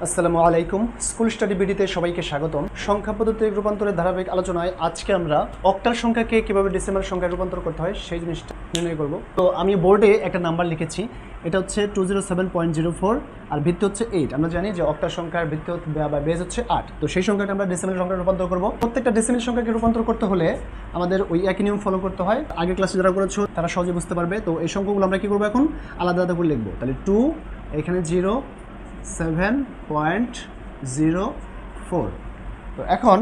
আসসালামু আলাইকুম। School study বিডিতে সবাইকে স্বাগতম। সংখ্যা পদ্ধতির রূপান্তরের ধারাবাহিক আলোচনায় আজকে আমরা অক্টাল সংখ্যাকে কিভাবে ডেসিমাল সংখ্যায় রূপান্তর করতে হয় সেই জিনিসটা নির্ণয় করব। তো আমি বোর্ডে একটা নাম্বার লিখেছি, এটা হচ্ছে 207.04 আর ভিত্তি হচ্ছে 8। আমরা জানি যে অক্টাল সংখ্যার ভিত্তি বা বেজ হচ্ছে 8। তো সেই সংখ্যাটা আমরা ডেসিমাল সংখ্যায় রূপান্তর করব। প্রত্যেকটা ডেসিমাল সংখ্যাকে রূপান্তর করতে হলে আমাদের ওই একই নিয়ম ফলো করতে হয়। আগের ক্লাসে যারা করেছো তারা সহজে বুঝতে পারবে। তো এই সংখ্যাগুলো আমরা কী করবো, এখন আলাদা আলাদা করে লিখবো। তাহলে 2, এখানে 0.04। তো এখন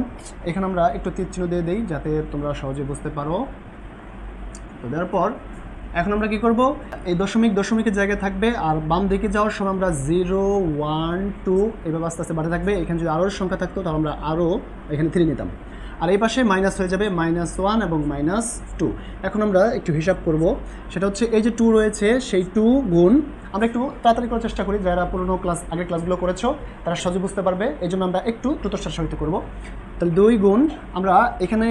এখানে আমরা একটু তীর চিহ্ন দিয়ে দিই যাতে তোমরা সহজে বুঝতে পারো। তো দেওয়ার পর এখন আমরা কি করব, এই দশমিকের জায়গায় থাকবে আর বাম দিকে যাওয়ার সময় আমরা 0, 1, 2 এভাবে আস্তে আস্তে বাড়তে থাকবে। এখানে যদি আরও সংখ্যা থাকতো তাহলে আমরা আরও এখানে 3 নিতাম, আর এই পাশে মাইনাস হয়ে যাবে -1 এবং -2। এখন আমরা একটু হিসাব করব, সেটা হচ্ছে এই যে 2 রয়েছে সেই 2 গুণ, আমরা একটু তাড়াতাড়ি করার চেষ্টা করি, যারা পুরোনো আগের ক্লাসগুলো করেছো তারা সহজে বুঝতে পারবে, এই জন্য আমরা একটু দ্রুততার সহিত করব। তাহলে 2 গুণ, আমরা এখানে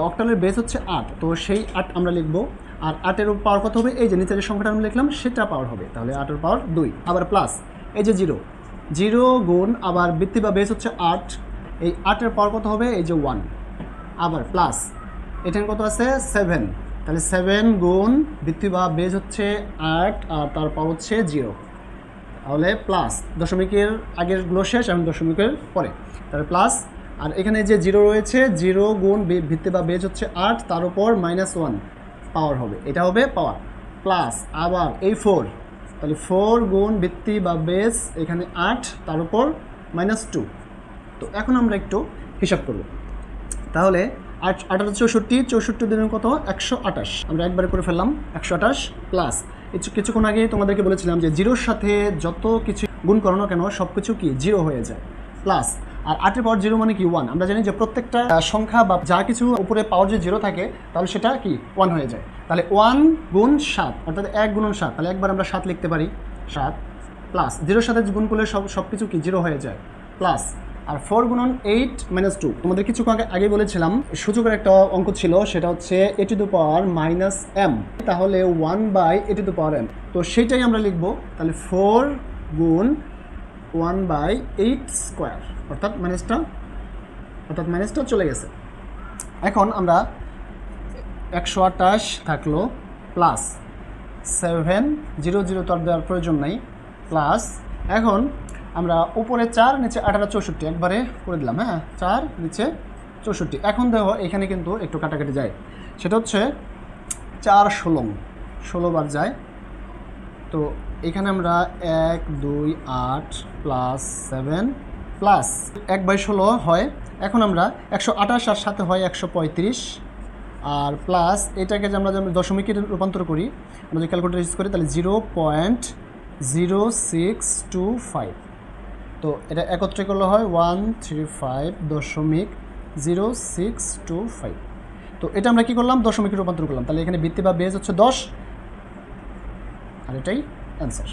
অক্টালের বেস হচ্ছে 8, তো সেই 8 আমরা লিখবো। আর 8-এর পাওয়ার কত হবে, এই যে নিচের সংখ্যাটা আমি লিখলাম সেটা পাওয়ার হবে, তাহলে 8-এর পাওয়ার 2। আবার প্লাস এই যে 0 গুণ, আবার বৃত্তি বা বেস হচ্ছে 8, এই 8-এর পাওয়ার কত হবে, এই যে 1। আবার প্লাস এখানে কত আছে 7, তাহলে 7 গুণ বৃত্তি বা বেজ হচ্ছে 8 আর তার পাওয়ার হচ্ছে 0, তাহলে প্লাস দশমিকের আগেরগুলো শেষ এবং দশমিকের পরে, তাহলে প্লাস। আর এখানে যে 0 রয়েছে, 0 গুণ ভিত্তি বা বেজ হচ্ছে 8, তার উপর -1 পাওয়ার হবে, এটা হবে পাওয়ার প্লাস। আবার এই 4, তাহলে 4 গুণ ভিত্তি বা বেজ এখানে 8, তার উপর -2। তো এখন আমরা একটু হিসাব করব। তাহলে 8 8 64 দিনের কত, 128। আমরা একবারে করে ফেললাম 128 প্লাস কিছুক্ষণ আগে তোমাদেরকে বলেছিলাম যে 0-র সাথে যত কিছু গুণ করো না কেন সব কিছু কি 0 হয়ে যায়, প্লাস। আর 8-এর পাওয়ার 0 মানে কি 1। আমরা জানি যে প্রত্যেকটা সংখ্যা বা যা কিছু উপরে পাওয়ার যে 0 থাকে তাহলে সেটা কি 1 হয়ে যায়। তাহলে 1 গুণ 7, অর্থাৎ 1 গুণন 7, তাহলে একবার আমরা 7 লিখতে পারি, 7 প্লাস 0-র সাথে গুণ করলে সব কিছু কি 0 হয়ে যায়, প্লাস। আর 4 গুণন 8 -2, তোমাদের কিছু আগে বলেছিলাম সূচকের একটা অঙ্ক ছিল, সেটা হচ্ছে a to the power -m, তাহলে 1/a to the power m। তো সেটাই আমরা লিখব, তাহলে 4 গুণ 1/8 স্কোয়ার, অর্থাৎ মাইনাসটা চলে গেছে। এখন আমরা 128 থাকলো প্লাস 7, 0 তো আর দেওয়ার প্রয়োজন নাই, প্লাস। এখন আমরা উপরে 4, নিচে 8 আর 64 একবারে করে দিলাম, হ্যাঁ 4 নিচে 64। এখন দেখো এখানে কিন্তু একটু কাটাকাটি যায়, সেটা হচ্ছে 4 16 বার যায়। তো এখানে আমরা 1 2 8 প্লাস 7 প্লাস 1/16 হয়। এখন আমরা 128 আর সাথে হয় 135, আর প্লাস এটাকে যে আমরা দশমিকে রূপান্তর করি, আমরা যদি ক্যালকুলেটর ইউজ করি তাহলে 0.0625। তো এটা একত্রে করলে হয় 135.0625। তো এটা আমরা কি করলাম, দশমিকে রূপান্তর করলাম, তাহলে এখানে ভিত্তি বা বেজ হচ্ছে 10, আর এটাই অ্যান্সার।